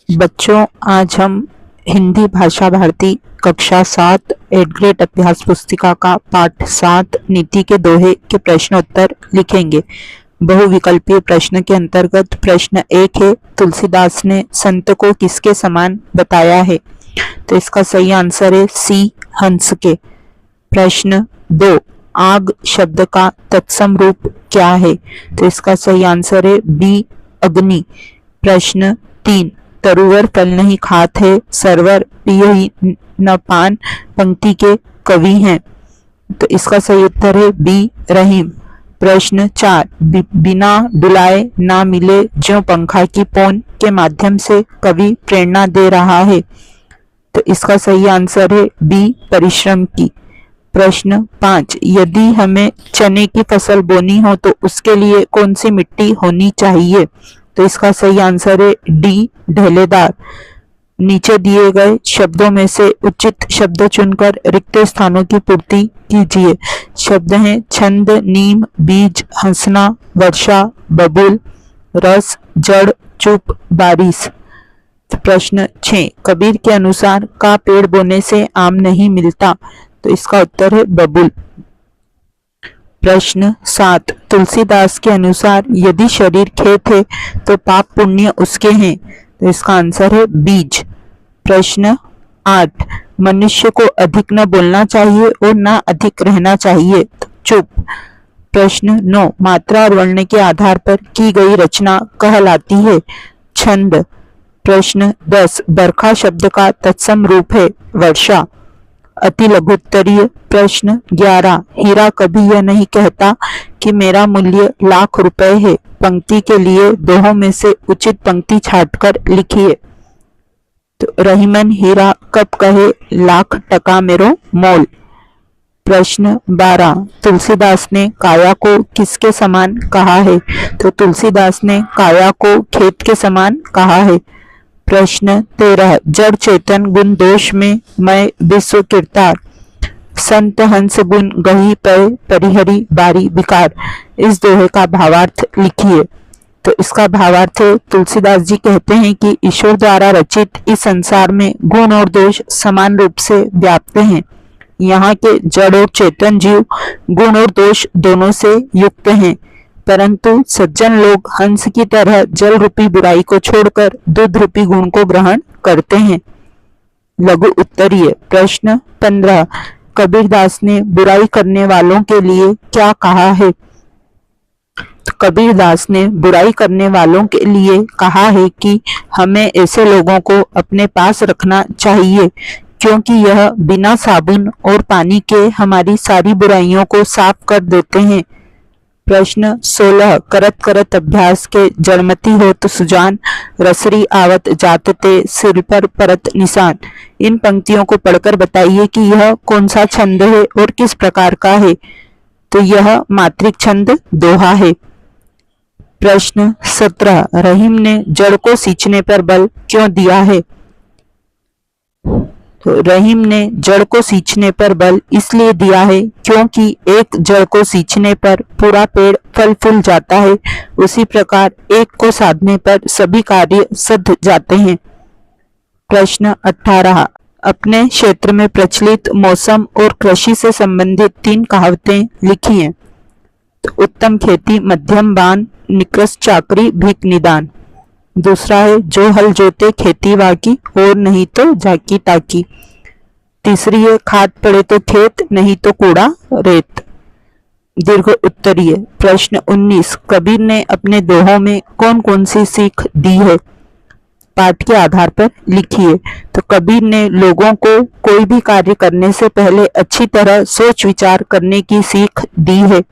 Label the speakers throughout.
Speaker 1: बच्चों, आज हम हिंदी भाषा भारती कक्षा 7 8 ग्रेड अभ्यास पुस्तिका का पाठ 7 नीति के दोहे के प्रश्नोत्तर लिखेंगे। बहुविकल्पीय प्रश्न के अंतर्गत प्रश्न 1 है, तुलसीदास ने संत को किसके समान बताया है? तो इसका सही आंसर है सी, हंस के। प्रश्न 2, आग शब्द का तत्सम रूप क्या है? तो इसका सही आंसर है बी, अग्नि। प्रश्न 3, तरुवर फल नहीं खात है, सरवर पियहि न पान पंक्ति के कवि हैं। तो इसका सही उत्तर है बी, रहीम। प्रश्न 4, बिना डुलाए ना मिले ज्यों पंखा की पौन के माध्यम से कवि प्रेरणा दे रहा है। तो इसका सही आंसर है बी, परिश्रम की। प्रश्न 5, यदि हमें चने की फसल बोनी हो तो उसके लिए कौन सी मिट्टी होनी चाहिए? तो इसका सही आंसर है डी, ढेलेदार। नीचे दिए गए शब्दों में से उचित शब्द चुनकर रिक्त स्थानों की पूर्ति कीजिए। शब्द हैं छंद, नीम, बीज, हंसना, वर्षा, बबूल, रस, जड़, चुप, बारिश। प्रश्न 6, कबीर के अनुसार का पेड़ बोने से आम नहीं मिलता। तो इसका उत्तर है बबूल। प्रश्न 7, तुलसीदास के अनुसार यदि शरीर खेत है तो पाप पुण्य उसके हैं। तो इसका आंसर है बीज। प्रश्न 8, मनुष्य को अधिक न बोलना चाहिए और न अधिक रहना चाहिए। तो चुप। प्रश्न 9, मात्रा और वर्ण के आधार पर की गई रचना कहलाती है? छंद। प्रश्न 10, बरखा शब्द का तत्सम रूप है वर्षा। अति लघुत्तरीय। प्रश्न 11, हीरा कभी यह नहीं कहता कि मेरा मूल्य लाख रुपए है। पंक्ति के लिए दोहों में से उचित पंक्ति छांटकर लिखिए। तो रहीमन हीरा कब कहे लाख टका मेरो मोल। प्रश्न 12, तुलसीदास ने काया को किसके समान कहा है? तो तुलसीदास ने काया को खेत के समान कहा है। प्रश्न 13, जड़ चेतन गुण दोष में मैं विश्व कीर्तार, संत हंस गुण गही पय परिहरी बारी विकार। इस दोहे का भावार्थ लिखिए। तो इसका भावार्थ है, तुलसीदास जी कहते हैं कि ईश्वर द्वारा रचित इस संसार में गुण और दोष समान रूप से व्याप्त हैं। यहाँ के जड़ और चेतन जीव गुण और दोष दोनों से युक्त हैं, परंतु सज्जन लोग हंस की तरह जल रूपी बुराई को छोड़कर दूध रूपी गुण को ग्रहण करते हैं। लघु उत्तरीय। प्रश्न 15, कबीरदास ने बुराई करने वालों के लिए क्या कहा है? तो कबीरदास ने बुराई करने वालों के लिए कहा है कि हमें ऐसे लोगों को अपने पास रखना चाहिए, क्योंकि यह बिना साबुन और पानी के हमारी सारी बुराइयों को साफ कर देते हैं। प्रश्न 16, करत करत अभ्यास के जड़मती हो तो सुजान, रसरी आवत जातते सिर पर परत निशान। इन पंक्तियों को पढ़कर बताइए कि यह कौन सा छंद है और किस प्रकार का है। तो यह मात्रिक छंद दोहा है। प्रश्न 17, रहीम ने जड़ को सींचने पर बल क्यों दिया है? तो रहीम ने जड़ को सींचने पर बल इसलिए दिया है क्योंकि एक जड़ को सींचने पर पूरा पेड़ फल फूल जाता है, उसी प्रकार एक को साधने पर सभी कार्य सिद्ध जाते हैं। प्रश्न 18, अपने क्षेत्र में प्रचलित मौसम और कृषि से संबंधित 3 कहावतें लिखिए। तो उत्तम खेती मध्यम बान, निकृष्ट चाकरी भीख निदान। दूसरा है, जो हल जोते खेती वाकी और नहीं तो जाकी ताकी। तीसरी है, खाद पड़े तो खेत नहीं तो कूड़ा रेत। दीर्घ उत्तरीय। प्रश्न 19, कबीर ने अपने दोहों में कौन कौन सी सीख दी है? पाठ के आधार पर लिखिए। तो कबीर ने लोगों को कोई भी कार्य करने से पहले अच्छी तरह सोच विचार करने की सीख दी है।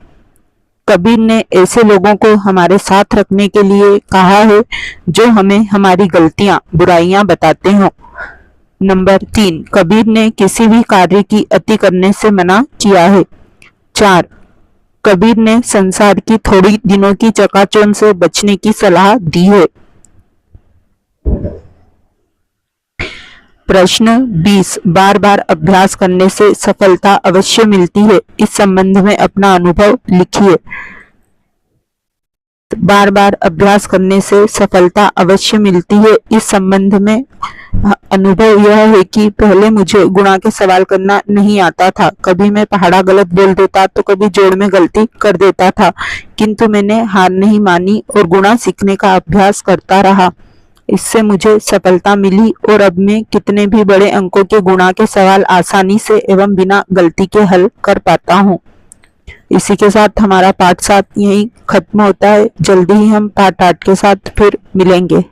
Speaker 1: कबीर ने ऐसे लोगों को हमारे साथ रखने के लिए कहा है जो हमें हमारी गलतियां बुराइयां बताते हों। नंबर 3, कबीर ने किसी भी कार्य की अति करने से मना किया है। 4, कबीर ने संसार की थोड़ी दिनों की चकाचौंध से बचने की सलाह दी है। प्रश्न 20, बार बार अभ्यास करने से सफलता अवश्य मिलती है। इस संबंध में अपना अनुभव लिखिए। बार बार अभ्यास करने से सफलता अवश्य मिलती है। इस संबंध में अनुभव यह है कि पहले मुझे गुणा के सवाल करना नहीं आता था। कभी मैं पहाड़ा गलत बोल देता तो कभी जोड़ में गलती कर देता था, किंतु मैंने हार नहीं मानी और गुणा सीखने का अभ्यास करता रहा। इससे मुझे सफलता मिली और अब मैं कितने भी बड़े अंकों के गुणा के सवाल आसानी से एवं बिना गलती के हल कर पाता हूँ। इसी के साथ हमारा पाठ 7 यहीं खत्म होता है। जल्दी ही हम पाठ 8 के साथ फिर मिलेंगे।